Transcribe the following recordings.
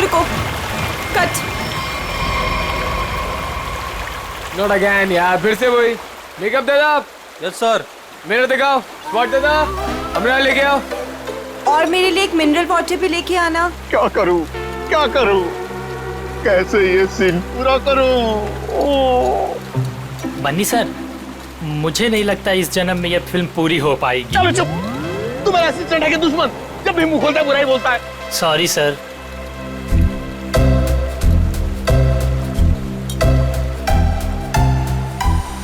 रुको, cut. Not again यार, फिर से वही। मेकअप दे दो। Yes sir. मेरे दिखाओ, स्पॉट दे दो, हमरा लेके आओ। और मेरे लिए एक मिनरल वाटर भी लेके आना। क्या करूं, क्या करूं, कैसे ये सीन पूरा करूं? बन्नी सर, मुझे नहीं लगता इस जन्म में यह फिल्म पूरी हो पाएगी। चलो चुप, तू मेरा असिस्टेंट है कि दुश्मन? जब भी मुंह खोलता है बुराई बोलता है। Sorry sir.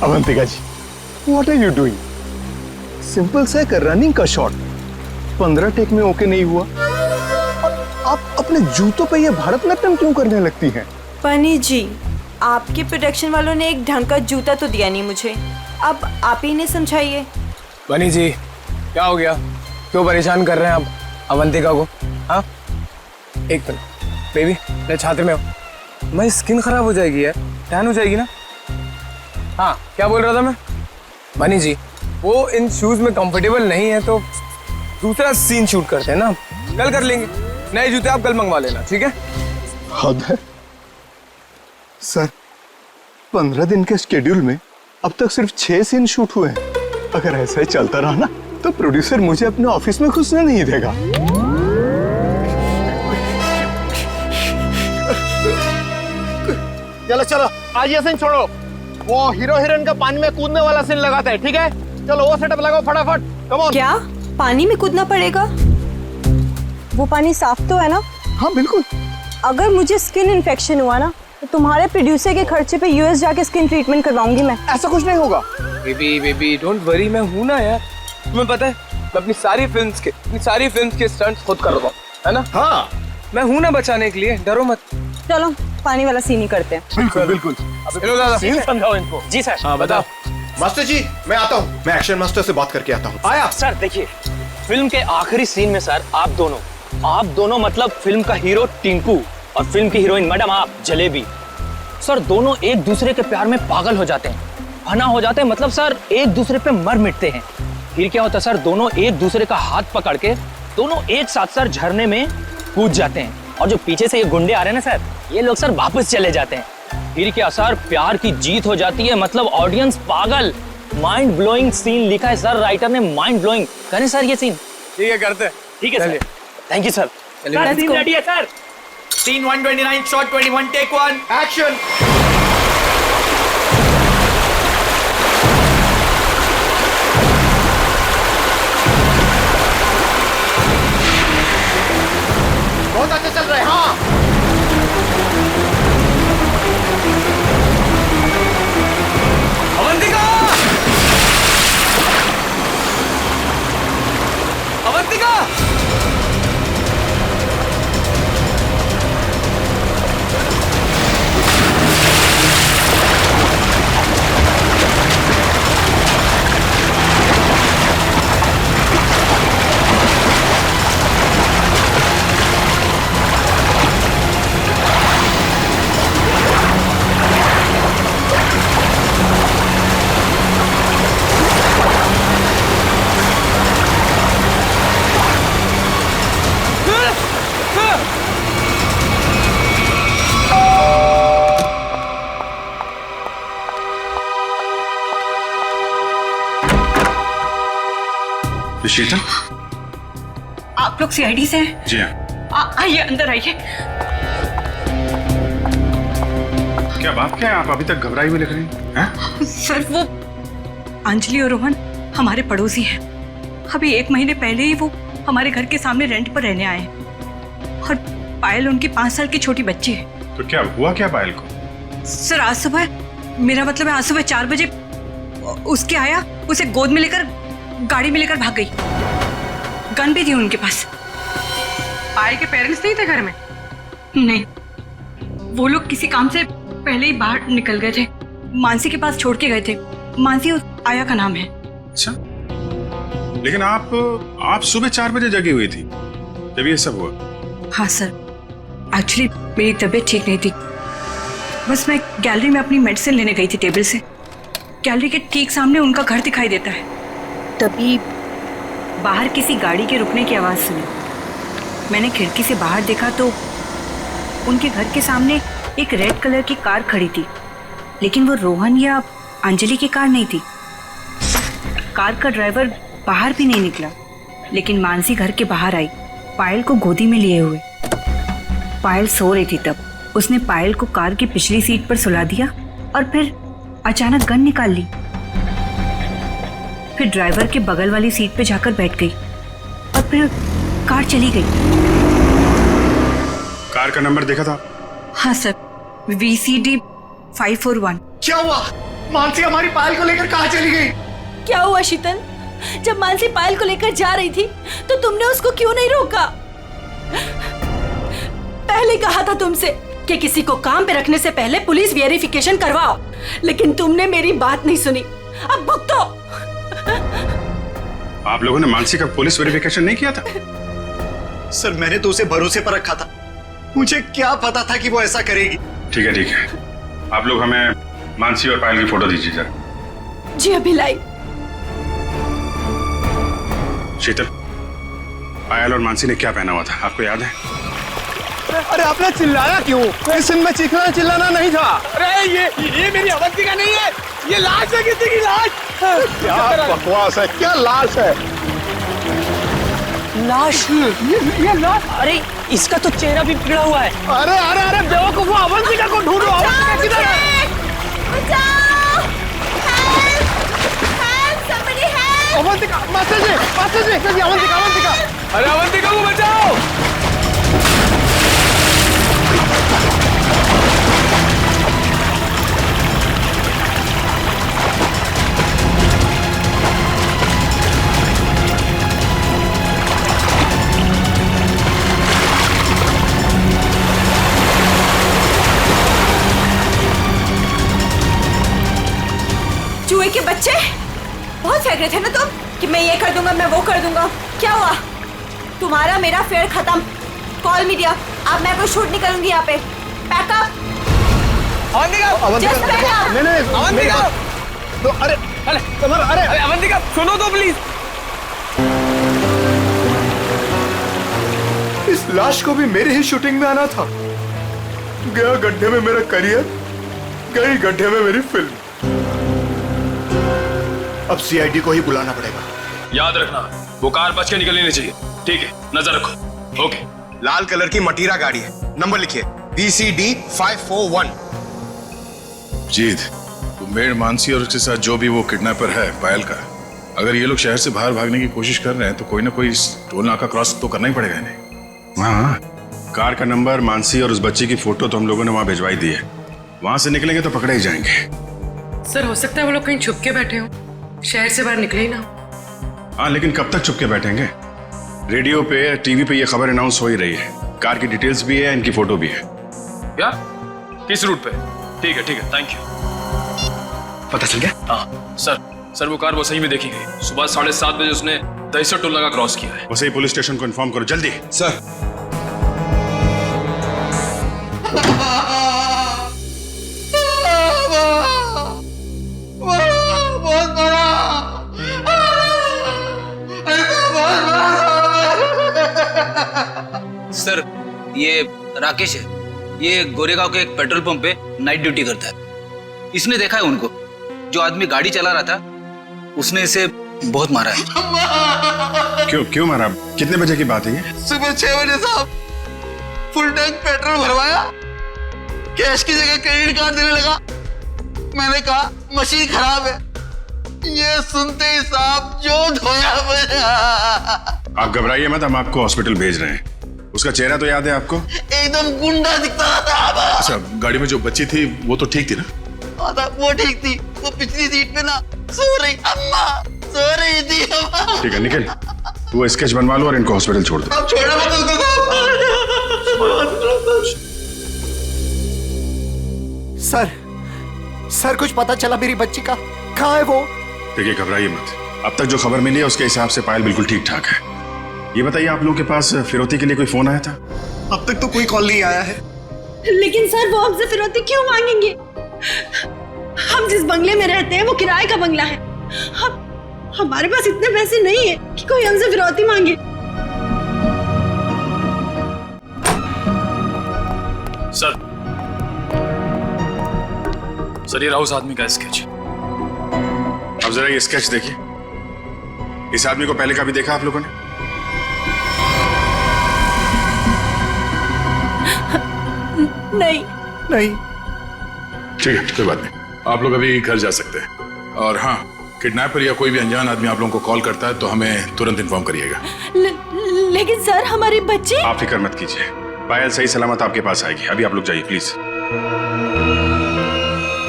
Avantika ji, what are you doing? Simple सा एक रनिंग का शॉट 15 टेक में ओके नहीं हुआ और आप अपने जूतों पे ये भारतनाट्यम क्यों करने लगती हैं? बनी जी, आपके प्रोडक्शन वालों ने एक ढंग का जूता तो दिया नहीं मुझे, अब आप ही ने समझाइए। बनी जी, क्या हो गया? क्यों परेशान कर रहे हैं आप अवंतिका को? हाँ, एक मिनट बेबी, मेरे छात्र में हो। मेरी स्किन खराब हो जाएगी यार, टैन हो जाएगी ना। हाँ, क्या बोल रहा था मैं? बनी जी, वो इन शूज में कंफर्टेबल नहीं है तो दूसरा सीन शूट करते हैं ना, कल कर लेंगे। नए जूते आप कल मंगवा लेना, ठीक है? हद है सर, 15 दिन के शेड्यूल में अब तक सिर्फ 6 सीन शूट हुए हैं। अगर ऐसा ही चलता रहा ना तो प्रोड्यूसर मुझे अपने ऑफिस में घुसने नहीं देगा। चलो चलो, आज ये सीन छोड़ो, वो हीरो हीरोइन का पानी में कूदने वाला सीन लगाते हैं, ठीक है? चलो वो सेटअप लगाओ फटाफट, कम ऑन। क्या पानी में कूदना पड़ेगा? वो पानी साफ तो है ना? हाँ बिल्कुल। अगर मुझे स्किन इन्फेक्शन हुआ ना तो तुम्हारे प्रोड्यूसर के खर्चे पे यूएस जाके स्किन ट्रीटमेंट करवाऊंगी मैं। ऐसा कुछ नहीं होगा। बेबी डोंट वरी, मैं हूं ना यार। तुम्हें पता है, मैं अपनी सारी फिल्म्स के स्टंट्स खुद कर रहा हूं, है ना? हाँ मैं हूं ना बचाने के लिए, डरो मत। चलो पानी वाला सीन ही करते हैं। बिल्कुल बिल्कुल। चलो दादा, सीन समझाओ इनको। जी सर। हाँ बताओ। मास्टर जी, मैं आता हूँ, मैं एक्शन मास्टर से बात करके आता हूँ। आया सर देखिए, फिल्म के आखिरी सीन में सर आप दोनों मतलब फिल्म का हीरो टिंकू और फिल्म की हीरोइन मैडम आप जलेबी, सर दोनों एक दूसरे के प्यार में पागल हो जाते हैं, फना हो जाते हैं, मतलब सर एक दूसरे पे मर मिटते हैं। फिर क्या होता है सर, दोनों एक दूसरे का हाथ पकड़ के दोनों एक साथ सर झरने में कूद जाते हैं, और जो पीछे से ये गुंडे आ रहे हैं ना सर, ये लोग सर वापस चले जाते हैं। फिर क्या सर, प्यार की जीत हो जाती है, मतलब ऑडियंस पागल। माइंड ब्लोइंग सीन लिखा है सर राइटर ने, माइंड ब्लोइंग। करें सर ये सीन? ठीक है, करते हैं। ठीक है sir, thank you sir. Let's go. Ready है sir? Scene 129 shot 21 take 1 action. बहुत अच्छे चल रहे हैं। हाँ अवंतिका! अवंतिका! शीतल, आप लोग सीआईडी से हैं? जी हाँ। आइए अंदर आइए। क्या बात क्या है, आप अभी तक घबराई हुई लग रही हैं? सर वो अंजलि और रोहन हमारे पड़ोसी हैं। अभी 1 महीने पहले ही वो हमारे घर के सामने रेंट पर रहने आए हैं, और पायल उनकी 5 साल की छोटी बच्ची है। तो क्या हुआ क्या पायल को? सर आज सुबह, मेरा मतलब है आज सुबह 4 बजे उसके आया, उसे गोद में लेकर गाड़ी में लेकर भाग गई। गन भी थी उनके पास। पायल के पेरेंट्स नहीं थे घर में? नहीं, वो लोग किसी काम से पहले ही बाहर निकल गए थे, मानसी के पास छोड़ के गए थे। मानसी आया का नाम है। अच्छा, लेकिन आप सुबह 4 बजे जगी हुई थी जब ये सब हुआ? हाँ सर, एक्चुअली मेरी तबीयत ठीक नहीं थी, बस मैं गैलरी में अपनी मेडिसिन लेने गई थी टेबल से। गैलरी के ठीक सामने उनका घर दिखाई देता है। तभी बाहर किसी गाड़ी के रुकने की आवाज़ सुनी। मैंने खिड़की से बाहर देखा तो उनके घर के सामने एक रेड कलर की कार खड़ी थी, लेकिन वो रोहन या अंजलि की कार नहीं थी। कार का ड्राइवर बाहर भी नहीं निकला, लेकिन मानसी घर के बाहर आई, पायल को गोदी में लिए हुए। पायल सो रही थी तब उसने पायल को कार की पिछली सीट पर सुला दिया और फिर अचानक गन निकाल ली। फिर ड्राइवर के बगल वाली सीट पे जाकर बैठ गई और फिर कार चली गई। कार का नंबर देखा था? हाँ सर, VCD 541। क्या हुआ? मानसी हमारी पायल को लेकर कहाँ चली गई? क्या हुआ शीतल? जब मानसी पायल को लेकर जा रही थी तो तुमने उसको क्यों नहीं रोका? पहले कहा था तुमसे कि किसी को काम पे रखने से पहले पुलिस वेरिफिकेशन करवाओ, लेकिन तुमने मेरी बात नहीं सुनी। अब भुगतो। आप लोगों ने मानसी का पुलिस वेरिफिकेशन नहीं किया था? सर मैंने तो उसे भरोसे पर रखा था, मुझे क्या पता था कि वो ऐसा करेगी। ठीक है, आप लोग हमें मानसी और पायल की फोटो दीजिए जरा। जी अभी लाई। शीतल, पायल और मानसी ने क्या पहना हुआ था, आपको याद है? अरे आपने चिल्लाया क्यों? इस सीन में चीखना चिल्लाना नहीं था। अरे ये मेरी अवंतिका नहीं है, ये लाश है, किसी की लाश। क्या बकवास है, क्या लाश है? लाश? ये लाश? अरे इसका तो चेहरा भी बिगड़ा हुआ है। अरे अरे अरे बेवकूफ, अवंतिका को ढूंढो। अवंतिका किधर है? अवंतिका, मास्टर जी, अवंतिका। अरे अवंतिका को बचाओ! चूहे के बच्चे, बहुत फेंक रहे थे ना तुम कि मैं ये कर दूंगा, मैं वो कर दूंगा। क्या हुआ? तुम्हारा मेरा फेयर खत्म। कॉल मीडिया, अब मैं कोई शूट नहीं करूंगी यहाँ पे। पैकअप। Just pack up। नहीं, तो अरे अवंतिका सुनो तो प्लीज। इस लाश को भी मेरे ही शूटिंग में आना था। गया गड्ढे में मेरा करियर, गई गड्ढे में मेरी फिल्म। अब CID को ही बुलाना पड़ेगा। याद रखना, वो कार बच के निकलनी नहीं चाहिए। ठीक है, नजर रखो। ओके। लाल कलर की मटीरा गाड़ी है, नंबर लिखिए VCD 541। जीत, कुंभेड़ मानसी और उसके साथ जो भी वो किडनैपर है पायल का, अगर ये लोग शहर से बाहर भागने की कोशिश कर रहे हैं तो कोई ना कोई टोल नाका क्रॉस तो करना ही पड़ेगा इन्हें। हाँ, कार का नंबर, मानसी और उस बच्चे की फोटो तो हम लोगों ने वहां भिजवाई दी है। वहां से निकलेंगे तो पकड़े ही जाएंगे। सर हो सकता है वो लोग कहीं छुप के बैठे हो, शहर से बाहर निकले ही ना। हाँ, लेकिन कब तक छुप के बैठेंगे? रेडियो पे, टीवी पे ये खबर अनाउंस हो ही रही है। कार की डिटेल्स भी है, इनकी फोटो भी है। क्या? किस रूट पे? ठीक है, थैंक यू। पता चल गया? हाँ सर, वो कार वो सही में देखी गई। सुबह 7:30 बजे उसने दहीसर टोल नाका क्रॉस किया है। वैसे ही पुलिस स्टेशन को इन्फॉर्म करो जल्दी। सर सर, ये राकेश है, ये गोरेगांव के एक पेट्रोल पंप पे नाइट ड्यूटी करता है। इसने देखा है उनको, जो आदमी गाड़ी चला रहा था उसने इसे बहुत मारा है। क्यों मारा? कितने बजे की बात है ये? सुबह 6 बजे साहब, फुल टैंक पेट्रोल भरवाया, कैश की जगह क्रेडिट कार्ड देने लगा। मैंने कहा मशीन खराब है, ये सुनते ही साहब जो धोया मेरा। आप घबराइए मत, हम आपको हॉस्पिटल भेज रहे हैं। उसका चेहरा तो याद है आपको? एकदम गुंडा दिखता था। अच्छा, गाड़ी में जो बच्ची थी वो तो ठीक थी ना? वो ठीक थी, वो पिछली सीट पे ना सो रही अम्मा, सो रही थी अम्मा। ठीक है, निकल, वो स्केच बनवा लो और इनको हॉस्पिटल छोड़ दो। अब छोड़ो मत उसको। सर कुछ पता चला मेरी बच्ची का? कहाँ है वो? देखिए, घबराइए मत, अब तक जो खबर मिली है उसके हिसाब से पायल बिल्कुल ठीक ठाक है। ये बताइए, आप लोगों के पास फिरौती के लिए कोई फोन आया था? अब तक तो कोई कॉल नहीं आया है। लेकिन सर वो हमसे फिरौती क्यों मांगेंगे? हम जिस बंगले में रहते हैं वो किराए का बंगला है। हमारे पास इतने पैसे नहीं है कि कोई हमसे फिरौती मांगे। सर ये रहा उस आदमी का स्केच। अब जरा ये स्केच देखिए। इस आदमी को पहले कभी देखा आप लोगों ने? नहीं। नहीं। ठीक है, कोई बात नहीं, आप लोग अभी घर जा सकते हैं। और हाँ, किडनैपर या कोई भी अनजान आदमी आप लोगों को कॉल करता है तो हमें तुरंत इन्फॉर्म करिएगा। लेकिन सर हमारी बच्ची। आप फिक्र मत कीजिए, पायल सही सलामत आपके पास आएगी। अभी आप लोग जाइए प्लीज।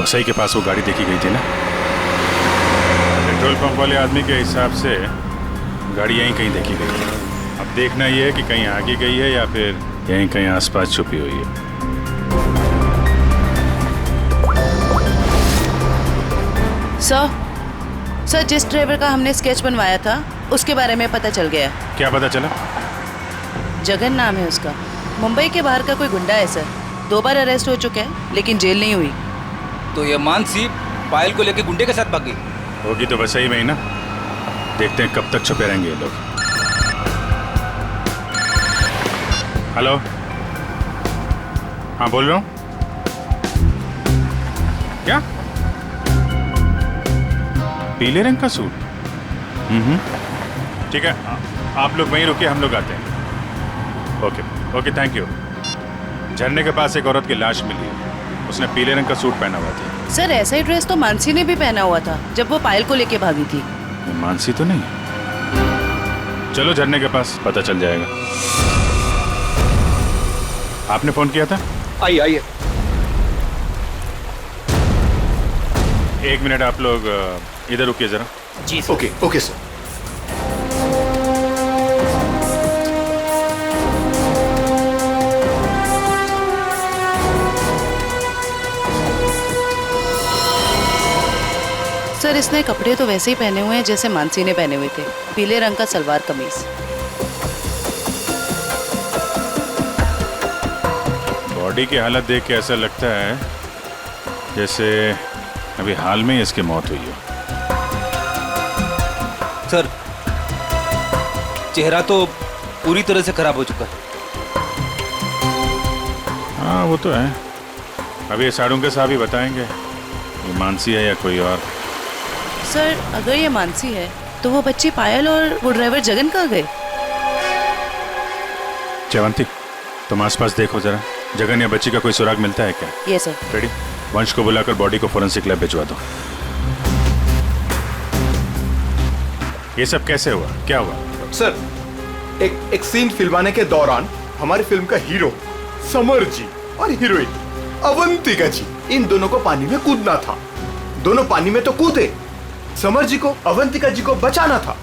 वसई के पास वो गाड़ी देखी गई थी ना? पेट्रोल पंप वाले आदमी के हिसाब से गाड़ी यहीं कहीं देखी गई है। अब देखना ये है कि कहीं आगे गई है या फिर यहीं कहीं आसपास छुपी हुई है। सर जिस ड्राइवर का हमने स्केच बनवाया था उसके बारे में पता चल गया। क्या पता चला? जगन नाम है उसका। मुंबई के बाहर का कोई गुंडा है सर। 2 बार अरेस्ट हो चुका है लेकिन जेल नहीं हुई। तो ये मानसी पायल को लेके गुंडे के साथ भाग गई होगी तो वसई में ही ना। देखते हैं कब तक छुपे रहेंगे ये लोग। हेलो, हाँ बोल रहा हूँ। क्या? पीले रंग का सूट? ठीक है, आप लोग वहीं रुकिए, हम लोग आते हैं। Okay, thank you. झरने के पास एक औरत की लाश मिली है। उसने पीले रंग का सूट पहना हुआ था। सर ऐसा ही ड्रेस तो मानसी ने भी पहना हुआ था जब वो पायल को लेके भागी थी। मानसी तो नहीं? चलो झरने के पास, पता चल जाएगा। आपने फोन किया था? आइए। 1 मिनट, आप लोग इधर रुकिए जरा। जी सर। Okay sir. सर इसने कपड़े तो वैसे ही पहने हुए हैं जैसे मानसी ने पहने हुए थे। पीले रंग का सलवार कमीज। बॉडी की हालत देख के ऐसा लगता है जैसे अभी हाल में ही इसकी मौत हुई हो। सर चेहरा तो पूरी तरह से खराब हो चुका है। हाँ वो तो है। अभी ये साड़ू के साहब ही बताएंगे ये मानसी है या कोई और। सर अगर ये मानसी है तो वो बच्ची पायल और वो ड्राइवर जगन कहाँ गए? चवंती, तुम आसपास देखो जरा। जगन या बच्ची का कोई सुराग मिलता है क्या? ये सर। रेडी? वंश को बुलाकर बॉडी को फोरेंसिक लैब भिजवा दो। ये सब कैसे हुआ? क्या हुआ? सर एक सीन फिल्माने के दौरान हमारी फिल्म का हीरो समर जी और हीरोइन अवंतिका जी, इन दोनों को पानी में कूदना था। दोनों पानी में तो कूदे। समर जी को अवंतिका जी को बचाना था,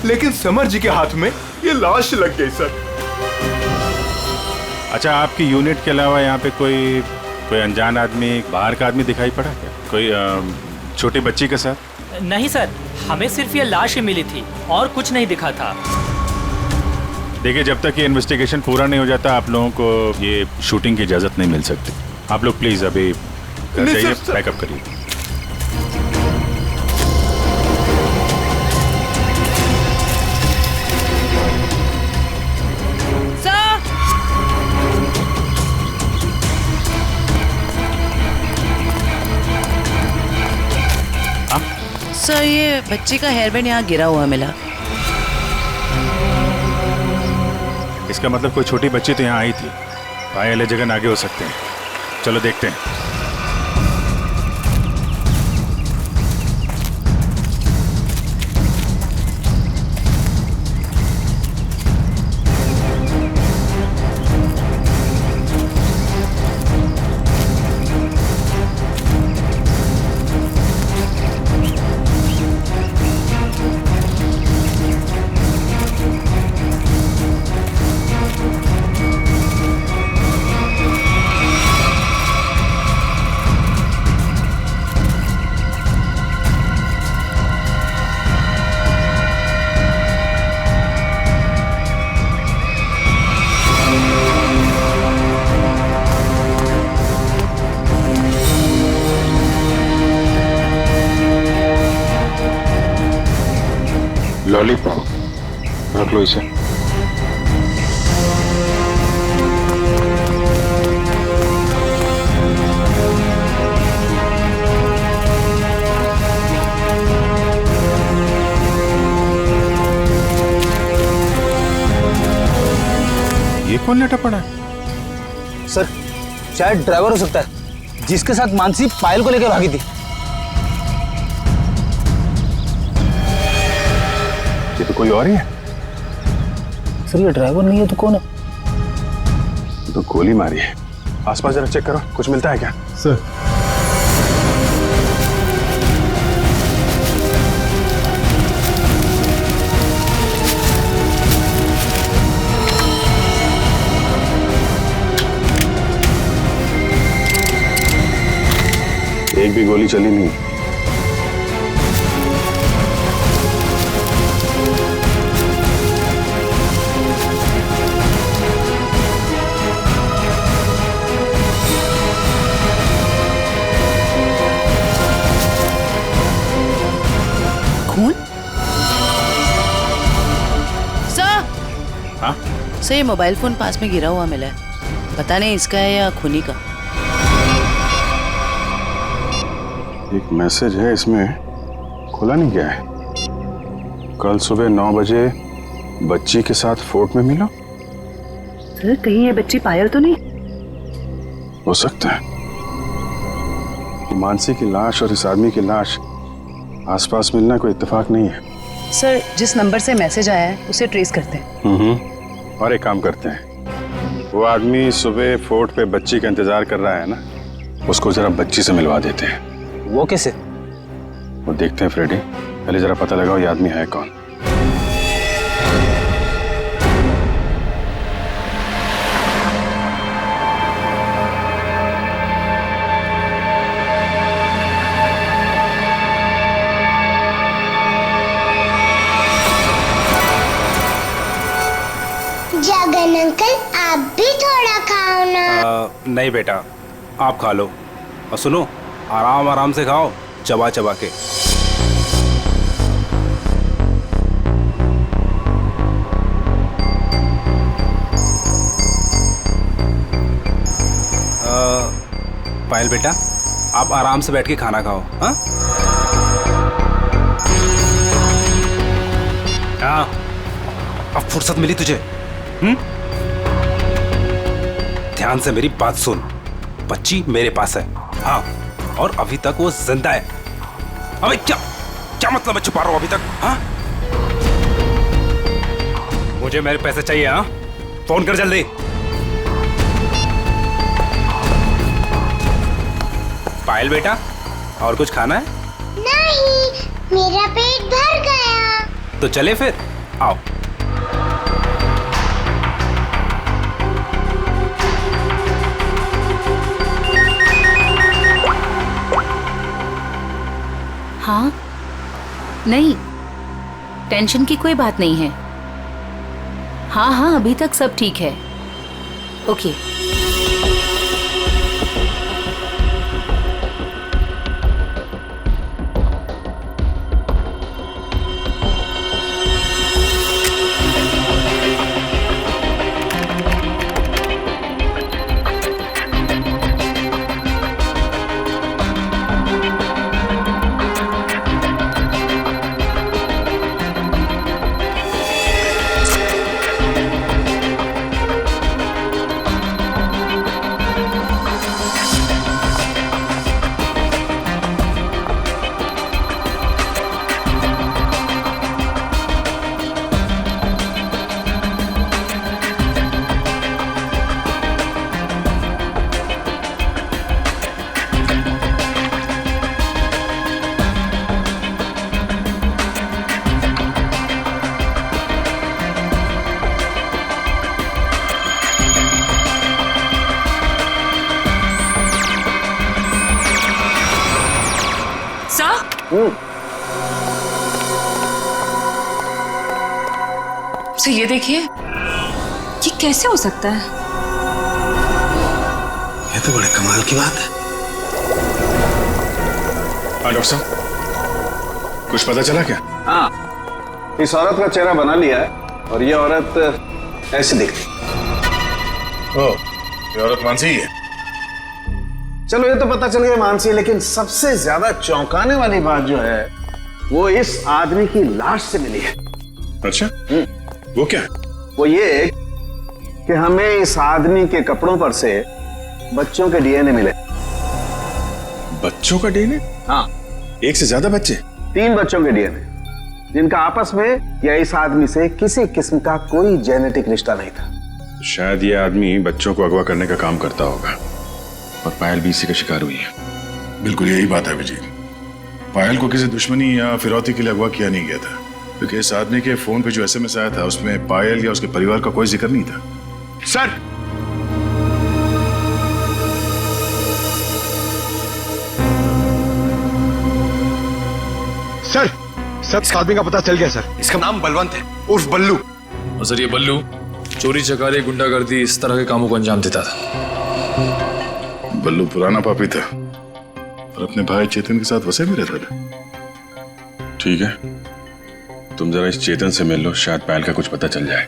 लेकिन समर जी के हाथ में ये लाश लग गई सर। अच्छा, आपकी यूनिट के अलावा यहाँ पे कोई अनजान आदमी, बाहर का आदमी दिखाई पड़ा क्या? कोई छोटी बच्ची के साथ? नहीं सर, हमें सिर्फ ये लाश ही मिली थी और कुछ नहीं दिखा था। देखिए, जब तक ये इन्वेस्टिगेशन पूरा नहीं हो जाता आप लोगों को ये शूटिंग की इजाजत नहीं मिल सकती। आप लोग प्लीज अभी घर जाइए, पैकअप करिए। सर ये बच्ची का हेयर बैंड यहाँ गिरा हुआ मिला। इसका मतलब कोई छोटी बच्ची तो यहाँ आई थी। पायल जगन आगे हो सकते हैं। चलो देखते हैं। लॉलीपॉप रख लो इसे। ये कौन लेटा पड़ा है? सर शायद ड्राइवर हो सकता है जिसके साथ मानसी पायल को लेकर भागी थी। ये तो कोई और ही है। सर ये ड्राइवर नहीं है तो कौन है? तो गोली मारी है। आसपास जरा चेक करो, कुछ मिलता है क्या? सर एक भी गोली चली नहीं। खून? सर हाँ? सर ये मोबाइल फोन पास में गिरा हुआ मिला है, पता नहीं इसका है या खूनी का। एक मैसेज है इसमें, खुला नहीं गया है। कल सुबह 9 बजे बच्ची के साथ फोर्ट में मिलो। सर कहीं ये बच्ची पायल तो नहीं? हो सकता है। मानसी की लाश और इस आदमी की लाश आसपास मिलना कोई इत्तेफाक नहीं है। सर जिस नंबर से मैसेज आया है उसे ट्रेस करते हैं। और एक काम करते हैं, वो आदमी सुबह फोर्ट पे बच्ची का इंतजार कर रहा है ना, उसको जरा बच्ची से मिलवा देते हैं। वो कैसे? वो देखते हैं फ्रेडी, पहले जरा पता लगाओ ये आदमी है कौन। जगन अंकल आप भी थोड़ा खाओ ना। नहीं बेटा, आप खा लो। और सुनो, आराम आराम से खाओ, चबा चबा के। पायल बेटा, आप आराम से बैठ के खाना खाओ। हाँ हाँ, अब फुर्सत मिली तुझे? ध्यान से मेरी बात सुन, बच्ची मेरे पास है। हाँ, और अभी तक वो जिंदा है। अबे क्या क्या मतलब है छुपा रहा हूं अभी तक? हाँ, मुझे मेरे पैसे चाहिए। हाँ, फोन कर जल्दी। पायल बेटा, और कुछ खाना है? नहीं, मेरा पेट भर गया। तो चले फिर, आओ। हाँ नहीं, टेंशन की कोई बात नहीं है। हाँ हाँ अभी तक सब ठीक है। ओके। तो ये देखिए, ये कैसे हो सकता है? ये तो बड़े कमाल की बात है। हाँ डॉक्टर साहब, कुछ पता चला क्या? हाँ, इस औरत का चेहरा बना लिया है और ये औरत ऐसे दिखती। ओह, ये औरत मानसी ही है। चलो ये तो पता चल गया मानसी, लेकिन सबसे ज्यादा चौंकाने वाली बात जो है वो इस आदमी की लाश से मिली है। अच्छा, वो क्या? वो ये कि हमें इस आदमी के कपड़ों पर से बच्चों के डीएनए मिले। बच्चों का डीएनए? हाँ, एक से ज्यादा बच्चे? 3 बच्चों के डीएनए, जिनका आपस में या इस आदमी से किसी किस्म का कोई जेनेटिक रिश्ता नहीं था। शायद ये आदमी बच्चों को अगवा करने का काम करता होगा और पायल भी इसी का शिकार हुई है। बिल्कुल यही बात है अभिजीत। पायल को किसी दुश्मनी या फिरौती के लिए अगवा किया नहीं गया था, क्योंकि इस आदमी के फोन पे जो एसएमएस आया था उसमें पायल या उसके परिवार का कोई जिक्र नहीं था। सर, सर इस आदमी का पता चल गया सर। इसका नाम बलवंत है, उर्फ बल्लू। और सर ये बल्लू चोरी चकारी गुंडागर्दी इस तरह के कामों को अंजाम देता था। बल्लू पुराना पापी था और अपने भाई चेतन के साथ वसे में रहता था। ठीक है, तुम जरा इस चेतन से मिल लो, शायद पायल का कुछ पता चल जाए।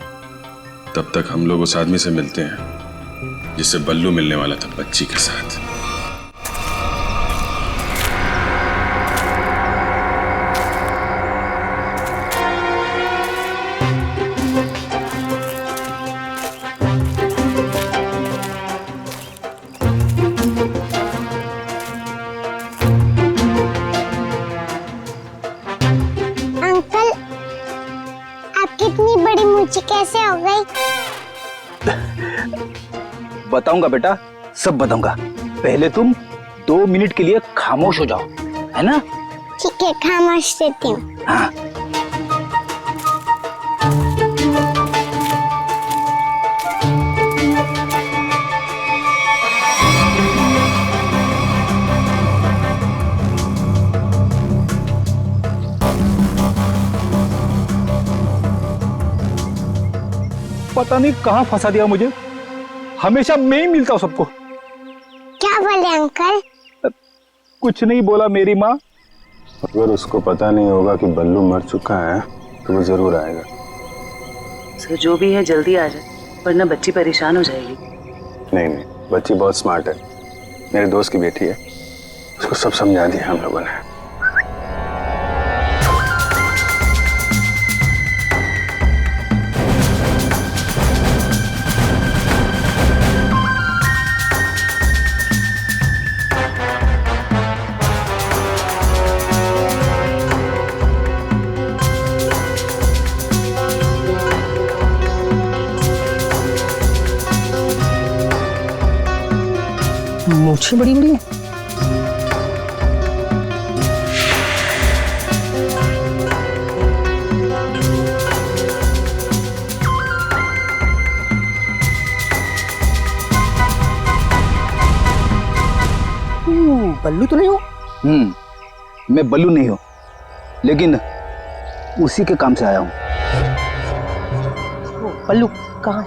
तब तक हम लोग उस आदमी से मिलते हैं जिससे बल्लू मिलने वाला था बच्ची के साथ। कैसे हो गई? बताऊंगा बेटा, सब बताऊंगा। पहले तुम 2 मिनट के लिए खामोश हो जाओ, है ना? ठीक है, खामोश रहती हूँ। हाँ। पता नहीं कहाँ फंसा दिया मुझे, हमेशा मैं ही मिलता हूँ सबको। क्या बोले अंकल? कुछ नहीं बोला मेरी माँ। अगर उसको पता नहीं होगा कि बल्लू मर चुका है तो वो जरूर आएगा। सर जो भी है जल्दी आ जाए, वरना बच्ची परेशान हो जाएगी। नहीं नहीं, बच्ची बहुत स्मार्ट है, मेरे दोस्त की बेटी है, उसको सब समझा दिया हम लोगों ने। मूछें बड़ी बड़ी हैं। बल्लू तो नहीं हो? मैं बल्लू नहीं हूँ, लेकिन उसी के काम से आया हूँ। बल्लू कहाँ?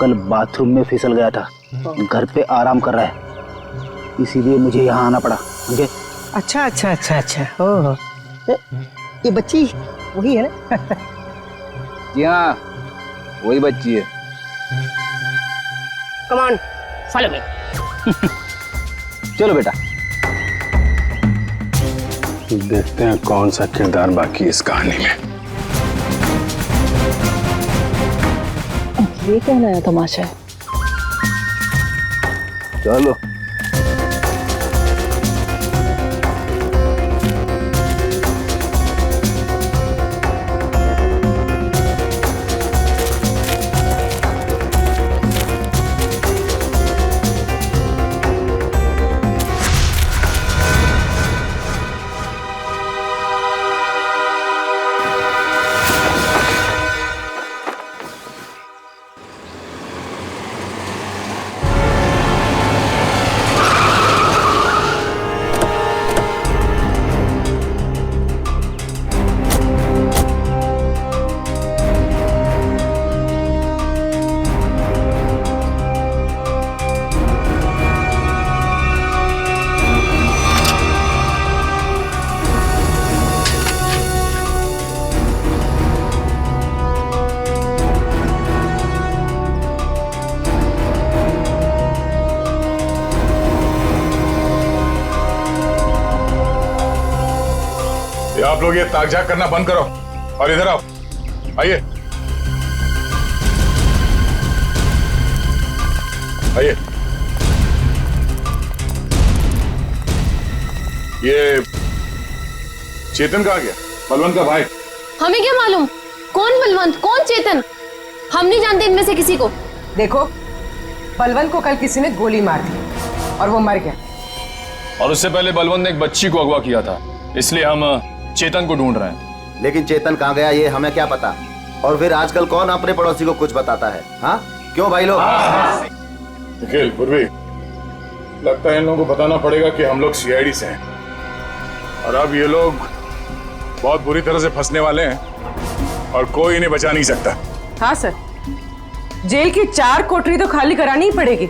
कल बाथरूम में फिसल गया था, घर पे आराम कर रहा है, इसीलिए मुझे यहाँ आना पड़ा। समझे? अच्छा अच्छा अच्छा अच्छा। ओह, ये बच्ची वही है ना? जी हाँ, वही बच्ची है। Come on, follow me. चलो बेटा। देखते हैं कौन सा किरदार बाकी इस कहानी में। ये क्या नया तमाशा है? चलो। आप लोग ये ताकझाक करना बंद करो और इधर आओ। आइए। आइए। ये चेतन कहाँ गया? बलवंत का भाई। हमें क्या मालूम कौन बलवंत कौन चेतन, हम नहीं जानते इनमें से किसी को। देखो, बलवंत को कल किसी ने गोली मार दी और वो मर गया। और उससे पहले बलवंत ने एक बच्ची को अगवा किया था, इसलिए हम चेतन को ढूंढ रहे हैं। लेकिन चेतन कहाँ गया ये हमें क्या पता। और फिर आजकल कौन अपने पड़ोसी को कुछ बताता है? हाँ क्यों भाई लोग? निखिल, पूर्वी, लगता है इन लोगों को बताना पड़ेगा कि हम लोग सीआईडी से हैं और अब ये लोग बहुत बुरी तरह से फंसने वाले हैं और कोई इन्हें बचा नहीं सकता। हाँ सर, जेल की 4 कोठरी तो खाली करानी ही पड़ेगी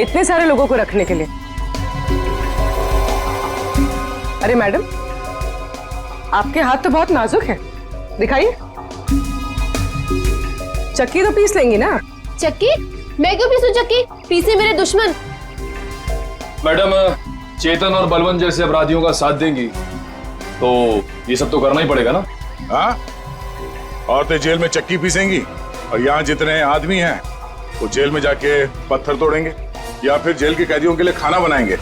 इतने सारे लोगों को रखने के लिए। अरे मैडम, आपके हाथ तो बहुत नाजुक है, दिखाइए। चक्की तो पीस लेंगी ना? चक्की? मैं क्यों पीसूं चक्की? पीसे मेरे दुश्मन। मैडम, चेतन और बलवंत जैसे अपराधियों का साथ देंगी तो ये सब तो करना ही पड़ेगा ना। हाँ, औरतें जेल में चक्की पीसेंगी और यहाँ जितने आदमी हैं वो जेल में जाके पत्थर तोड़ेंगे या फिर जेल के कैदियों के लिए खाना बनाएंगे।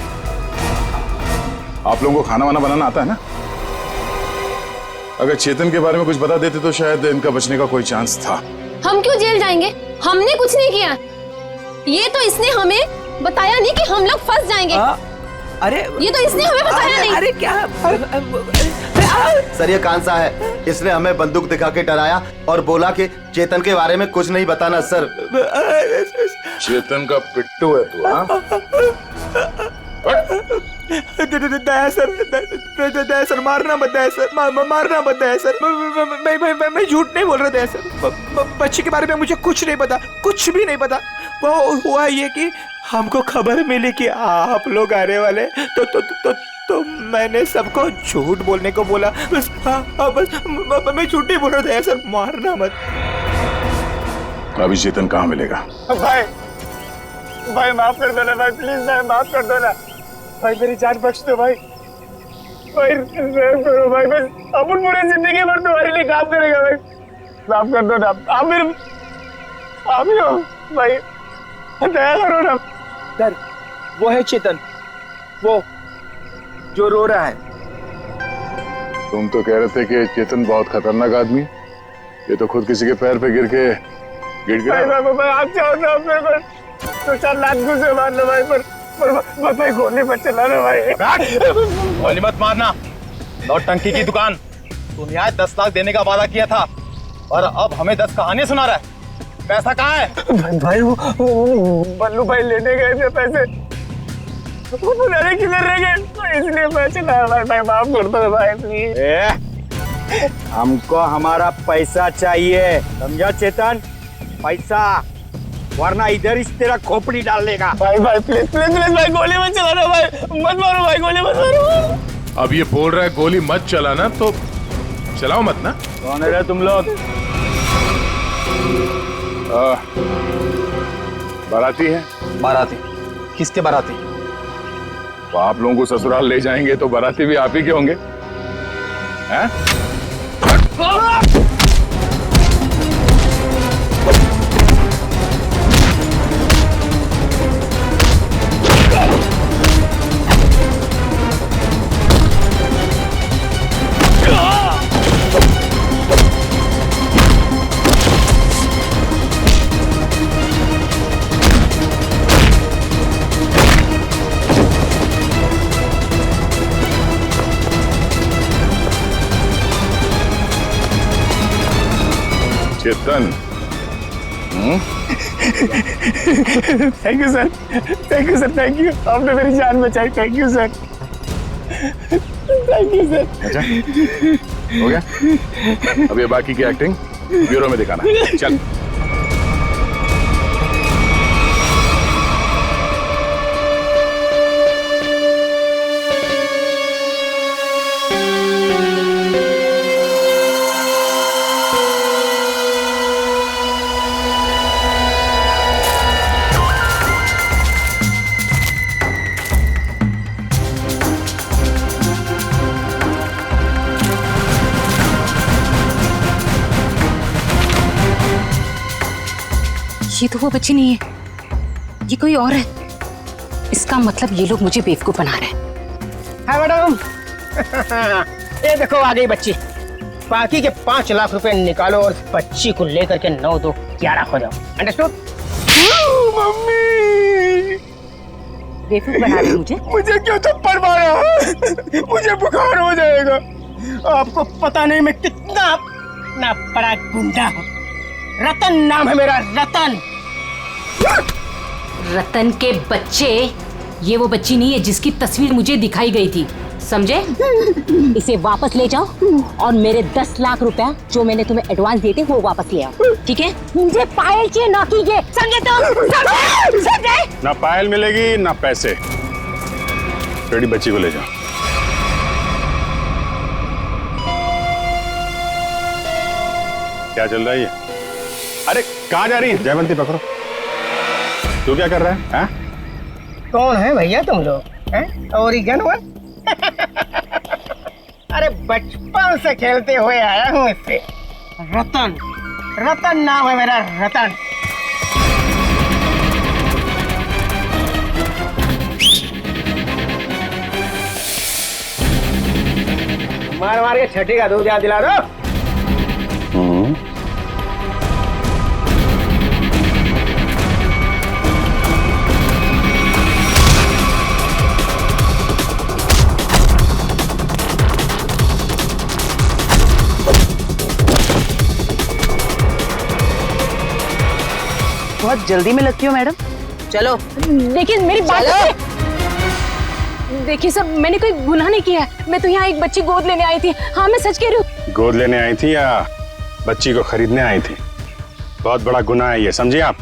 आप लोगों को खाना वाना बनाना आता है ना? अगर चेतन के बारे में कुछ बता देते तो शायद इनका बचने का कोई चांस था। हम क्यों जेल जाएंगे? हमने कुछ नहीं किया। ये तो इसने हमें बताया नहीं कि हम लोग फंस जाएंगे। अरे ये तो इसने हमें बताया नहीं। अरे क्या? सर ये कान सा है, इसने हमें बंदूक दिखा के डराया और बोला कि चेतन के बारे में कुछ नहीं बताना। सर चेतन का पिट्टू है तू? हाँ, दया सर, मारना मत दया सर, मारना मत दया सर। मैं झूठ नहीं बोल रहा दया सर। बच्ची के बारे में मुझे कुछ नहीं पता, कुछ भी नहीं पता। वो हुआ ये कि हमको खबर मिली कि आप लोग आने वाले, तो मैंने सबको झूठ बोलने को बोला। बस बस मैं झूठ नहीं बोल रहा था सर, मारना मत। अभी चेतन कहाँ मिलेगा? भाई माफ कर दो ना भाई, प्लीज भाई माफ कर दो ना भाई, मेरी जान बख्श दो भाई। भाई करो भाई, बस अपन पूरी जिंदगी भर तुम्हारे लिए काम करेगा भाई, माफ कर दो ना। आप ही हो भाई, दया करो ना। सर वो है चेतन, वो जो रो रहा है। तुम तो कह रहे थे कि चेतन बहुत खतरनाक आदमी, ये तो खुद किसी के पैर पे गिर गया। भाई आप चाहो तो मेरे को 2-4 लाख घुसे मार लो भाई, पर भाई गोली मत चलाना भाई। गोली मत मारना, नौटंकी की दुकान। तुम यहाँ 10 लाख देने का वादा किया था और अब हमें 10 कहानियां सुना रहा है। पैसा कहाँ है? भाई वो बल्लू भाई लेने गए थे पैसे, वो पता नहीं किधर रह गए, तो इसलिए मैं चला भाई, माफ कर दो भाई प्लीज। हमको हमारा पैसा चाहिए, समझा चेतन? पैसा, वरना इधर इस तेरा खोपड़ी डाल देगा। भाई प्लीज भाई, गोली मत चलाना भाई, मत मारो भाई, गोली मत मारो। अब ये बोल रहा है गोली मत चलाना, तो चलाओ मत ना। कौन है तुम लोग? बाराती है। बाराती? किसके बाराती? तो आप लोगों को ससुराल ले जाएंगे तो बाराती भी आप ही के होंगे, हैं? Chetan, thank you sir, thank you. आपने मेरी जान बचाई, thank you sir, thank you sir. अच्छा हो गया, अब ये बाकी की एक्टिंग ब्यूरो में दिखाना। चल। ये तो वो बच्ची नहीं है ये कोई और है। इसका मतलब ये लोग मुझे बेवकूफ बना रहे हैं। हाँ मैडम। ये देखो आ गई बच्ची। बाकी के 5 लाख रुपए निकालो और बच्ची को लेकर के 9 2 11 हो जाओ। अंडरस्टूड? मम्मी बेवकूफ बना रहे मुझे। मुझे क्यों थप्पड़ मारा? मुझे बुखार हो जाएगा। आपको पता नहीं मैं कितना बड़ा गुंडा हूँ। रतन नाम है मेरा, रतन। रतन के बच्चे, ये वो बच्ची नहीं है जिसकी तस्वीर मुझे दिखाई गई थी, समझे? इसे वापस ले जाओ और मेरे 10 लाख रुपया जो मैंने तुम्हें एडवांस दिए थे वो वापस ले आओ, ठीक है? मुझे पायल चाहिए, ना कीजिए, समझे तो? समझे? ना पायल मिलेगी ना पैसे। बेटी बच्ची को ले जाओ। क्या चल रहा है ये? अरे कहाँ जा रही है? जयवंती पकड़ो। तू क्या कर रहा है? हाँ? कौन है भैया तुम लोग? ओरिजिनल? अरे बचपन से खेलते हुए आया हूँ इससे। रतन, रतन नाम है मेरा, रतन। मार मार के छठी का दूध याद दिला दो। बहुत जल्दी में लगती हो मैडम। चलो देखिए मेरी बात देखिए सब, मैंने कोई गुनाह नहीं किया है। मैं तो यहाँ एक बच्ची गोद लेने आई थी। हाँ मैं सच कह रही हूँ। गोद लेने आई थी या बच्ची को खरीदने आई थी? बहुत बड़ा गुनाह है ये, समझिए आप।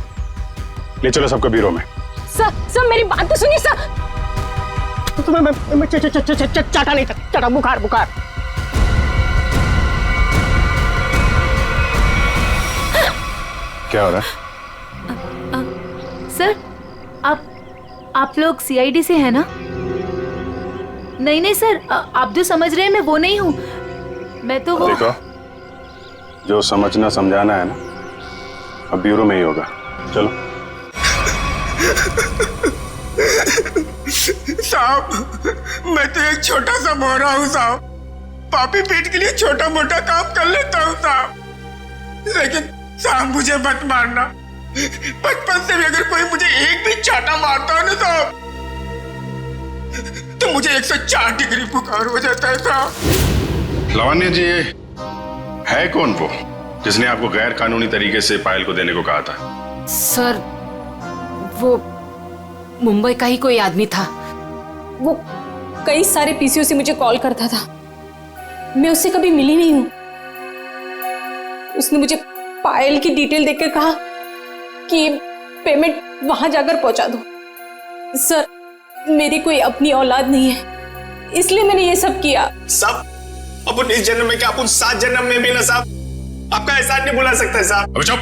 ले चलो सबको ब्यूरो में। सर मेरी बात तो सुनिए सर। चाटा नहीं, चाटा, बुखार बुखार। क्या हो रहा है? सर आप लोग सीआईडी से हैं ना? नहीं सर, आप जो समझ रहे हैं मैं वो नहीं हूँ। मैं तो वो... देखो, जो समझना समझाना है ना अब ब्यूरो में ही होगा। चलो। साहब मैं तो एक छोटा सा मोहरा हूँ साहब। पापी पेट के लिए छोटा मोटा काम कर लेता हूँ साहब, लेकिन साहब मुझे मत मारना। बचपन से भी अगर कोई मुझे एक भी चाटा मारता है ना साहब तो मुझे 104 डिग्री बुखार हो जाता है साहब। लावण्य जी, है कौन वो जिसने आपको गैर कानूनी तरीके से पायल को देने को कहा था? सर वो मुंबई का ही कोई आदमी था। वो कई सारे पीसीओ से मुझे कॉल करता था। मैं उससे कभी मिली नहीं हूँ। उसने मुझे पायल की डिटेल देकर कहा कि पेमेंट वहां जाकर पहुंचा दो। सर मेरी कोई अपनी औलाद नहीं है, इसलिए मैंने ये सब किया। साहब अपन इस जन्म में क्या, अपन 7 जन्म में भी ना साहब आपका एहसान नहीं भुला सकता साहब। अबे चुप,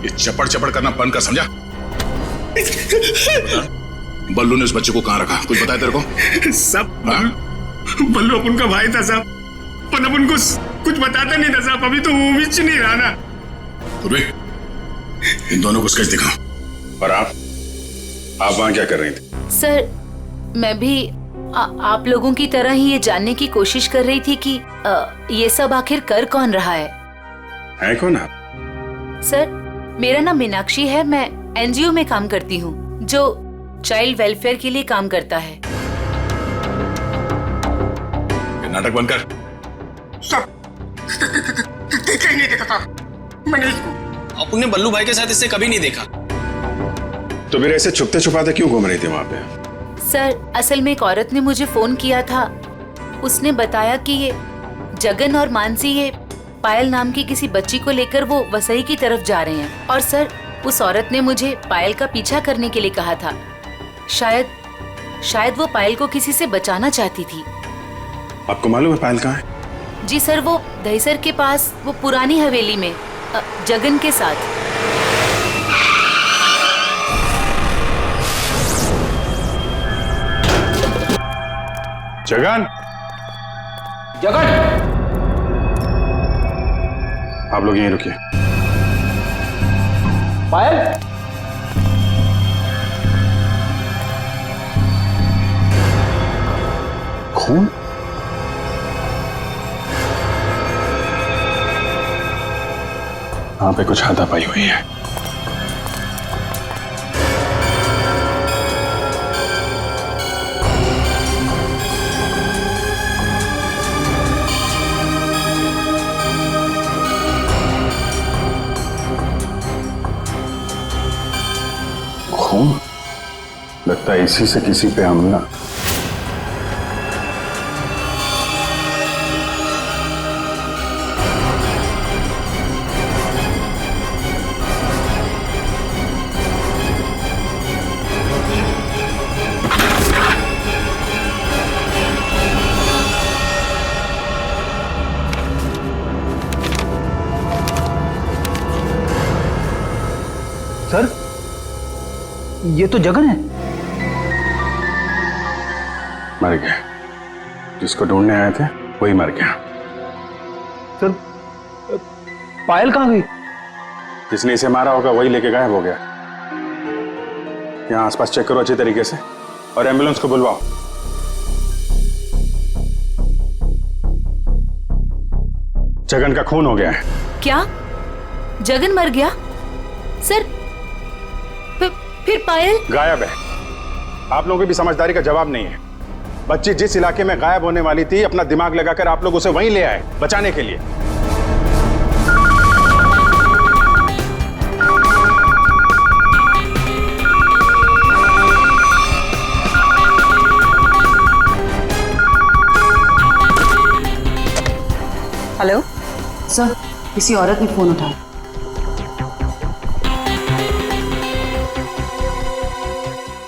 ये चपड़ चपड़ करना बंद कर, समझा? बल्लू ने उस बच्चे को कहाँ रखा, कुछ बताया तेरे को? सब बल्लू अपन का भाई था साहब, पर अपन को कुछ बताता नहीं था साहब। अभी तो वो भी नहीं रहा ना। इन दोनों को स्केच दिखाओ। और आप वहां क्या कर रही थी? सर मैं भी आप लोगों की तरह ही ये जानने की कोशिश कर रही थी कि ये सब आखिर कर कौन रहा है कौन आप? सर मेरा नाम मीनाक्षी है। मैं एनजीओ में काम करती हूँ जो चाइल्ड वेलफेयर के लिए काम करता है। नाटक बंद कर। सब देखा ही नहीं देखा था मैंने इसको। अपने बल्लू भाई के साथ इससे कभी नहीं देखा। तो फिर ऐसे छुपते छुपाते क्यों घूम रही थी वहां पे? सर असल में एक औरत ने मुझे फोन किया था। उसने बताया कि ये जगन और मानसी ये पायल नाम की किसी बच्ची को लेकर वो वसई की तरफ जा रहे हैं। और सर उस औरत ने मुझे पायल का पीछा करने के लिए कहा था। शायद वो पायल को किसी से बचाना चाहती थी। आपको मालूम है पायल कहाँ है? जी सर, वो दहीसर के पास वो पुरानी हवेली में जगन के साथ। जगन, जगन, आप लोग यहीं रुकिए। पायल, खून? वहां पे कुछ हाथापाई हुई है। खून? लगता है इसी से किसी पे हमला। सर, ये तो जगन है। मर गया। जिसको ढूंढने आए थे वही मर गया। सर, पायल कहाँ गई? जिसने इसे मारा होगा वही लेके गायब हो गया। यहाँ आसपास चेक करो अच्छी तरीके से और एम्बुलेंस को बुलवाओ। जगन का खून हो गया है। क्या जगन मर गया? सर फिर पायल गायब है। आप लोगों की भी समझदारी का जवाब नहीं है। बच्ची जिस इलाके में गायब होने वाली थी, अपना दिमाग लगाकर आप लोग उसे वहीं ले आए बचाने के लिए। हेलो सर, किसी औरत ने फोन उठाया।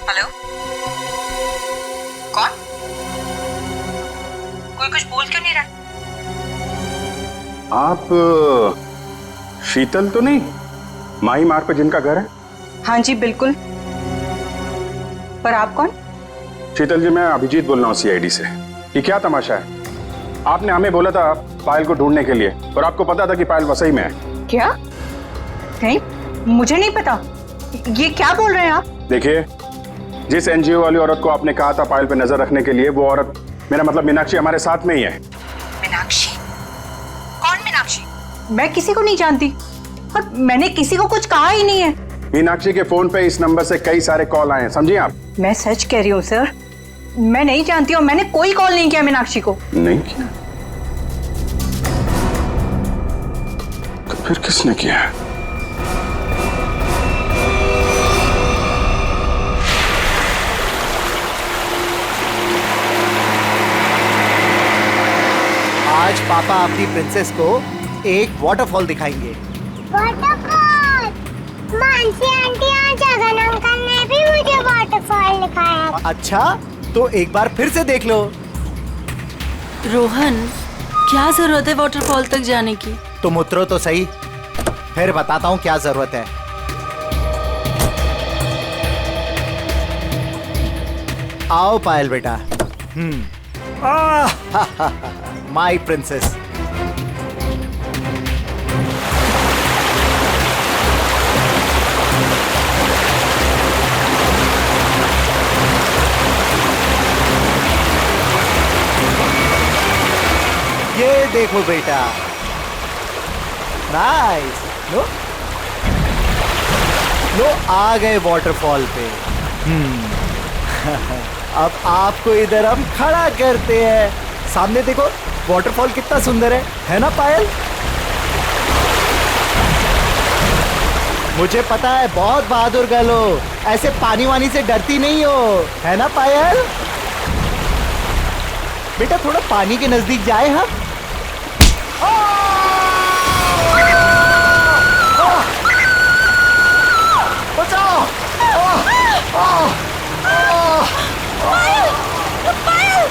हेलो, कौन? कोई कुछ बोल क्यों नहीं रहा? आप शीतल तो नहीं? माही मार्ग पे जिनका घर है? हाँ जी बिल्कुल। पर आप कौन? शीतल जी, मैं अभिजीत बोल रहा हूँ सीआईडी से। ये क्या तमाशा है? आपने हमें बोला था पायल को ढूंढने के लिए और आपको पता था कि पायल वसई में है। क्या? नहीं, मुझे नहीं पता। ये क्या बोल रहे हैं आप? देखिए, जिस एनजीओ वाली औरत को आपने कहा था पायल पे नजर रखने के लिए, वो औरत, मेरा मतलब मीनाक्षी, हमारे साथ में ही है। मीनाक्षी? कौन मीनाक्षी? मैं किसी को नहीं जानती और मैंने किसी को कुछ कहा ही नहीं है। मीनाक्षी के फोन पे इस नंबर से कई सारे कॉल आए हैं, समझिए आप। मैं सच कह रही हूँ सर, मैं नहीं जानती और मैंने कोई कॉल नहीं किया मीनाक्षी को। नहीं किया? तो फिर किसने किया? आज पापा अपनी प्रिंसेस को एक वाटरफॉल दिखाएंगे। वाटरफॉल? मानसी आंटी और जगन अंकल ने भी मुझे वाटरफॉल दिखाया। अच्छा, तो एक बार फिर से देख लो। रोहन, क्या जरूरत है वाटरफॉल तक जाने की? तुम उतरो तो सही, फिर बताता हूँ क्या जरूरत है। आओ पायल बेटा। My princess. ये देखो बेटा, नाइस। लो लो, आ गए वाटरफॉल पे। अब आपको इधर हम खड़ा करते हैं। सामने देखो, वाटरफॉल कितना सुंदर है ना पायल? मुझे पता है बहुत बहादुर गर्ल हो, ऐसे पानी वानी से डरती नहीं हो, है ना पायल? बेटा थोड़ा पानी के नजदीक जाए हम। बचाओ! पायल! पायल!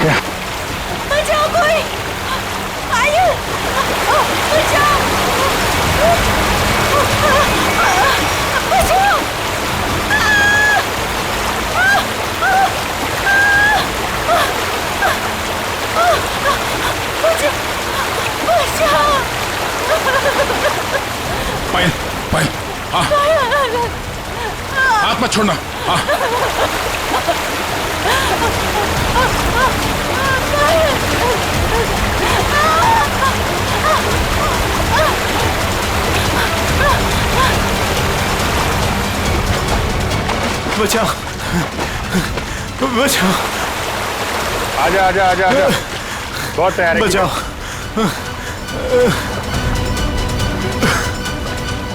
क्या? बचाओ कोई! पायल! मत छोड़ना। हाँ। बचाओ, बचाओ। आजा आजा आजा आजा, बहुत तैयार है। बचाओ।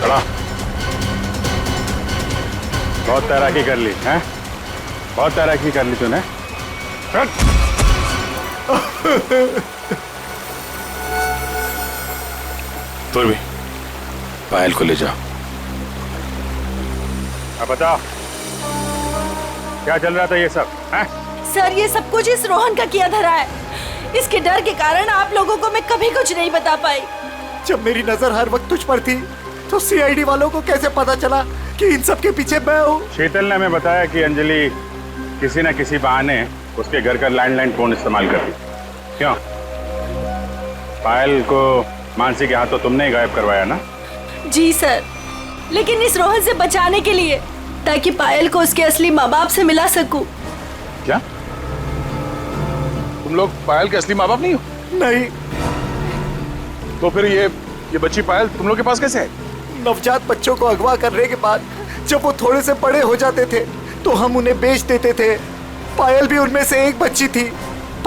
खड़ा। बहुत तैराकी कर ली हैं? बहुत तैराकी कर ली तूने। तुर भी पायल को ले जाओ। अब बताओ क्या चल रहा था ये सब हैं? सर ये सब कुछ इस रोहन का किया धरा है। इसके डर के कारण आप लोगों को मैं कभी कुछ नहीं बता पाई। जब मेरी नजर हर वक्त तुझ पर थी तो सीआईडी वालों को कैसे पता चला कि इन सब के पीछे मैं हूँ? शीतल ने हमें बताया कि अंजलि किसी न किसी बहाने उसके घर का लैंडलाइन फोन इस्तेमाल करती। क्यों? पायल को मानसी के हाथों तुमने ही गायब करवाया ना? जी सर, लेकिन इस रोहन से बचाने के लिए, ताकि पायल को उसके असली माँ बाप से मिला सकूं। क्या तुम लोग पायल के असली माँ बाप नहीं हो? नहीं। तो फिर ये बच्ची पायल तुम लोग के पास कैसे है? नवजात बच्चों को अगवा करने के बाद जब वो थोड़े से बड़े हो जाते थे तो हम उन्हें बेच देते थे। पायल भी उनमें से एक बच्ची थी।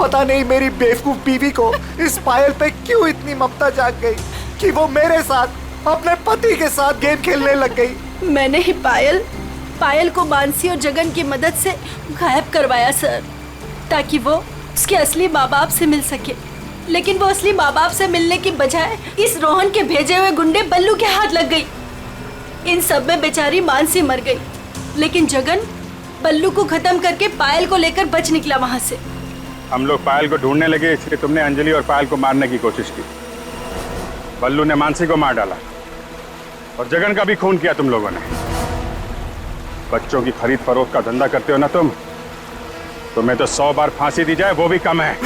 पता नहीं मेरी बेवकूफ बीवी को इस पायल पे क्यों इतनी ममता जाग गई कि वो मेरे साथ, अपने पति के साथ गेम खेलने लग गई। मैंने ही पायल को मानसी और जगन की मदद से गायब करवाया सर, ताकि वो उसके असली माँ बाप से मिल सके। लेकिन वो असली माँ बाप से मिलने की बजाय इस रोहन के भेजे हुए गुंडे बल्लू के हाथ लग गई। इन सब में बेचारी मानसी मर गई, लेकिन जगन बल्लू को खत्म करके पायल को लेकर बच निकला वहां से। हम लोग पायल को ढूंढने लगे, इसलिए तुमने अंजलि और पायल को मारने की कोशिश की। बल्लू ने मानसी को मार डाला और जगन का भी खून किया तुम लोगों ने। बच्चों की खरीद फरोख्त का धंधा करते हो ना तुम, तुम्हें तो 100 बार फांसी दी जाए वो भी कम है।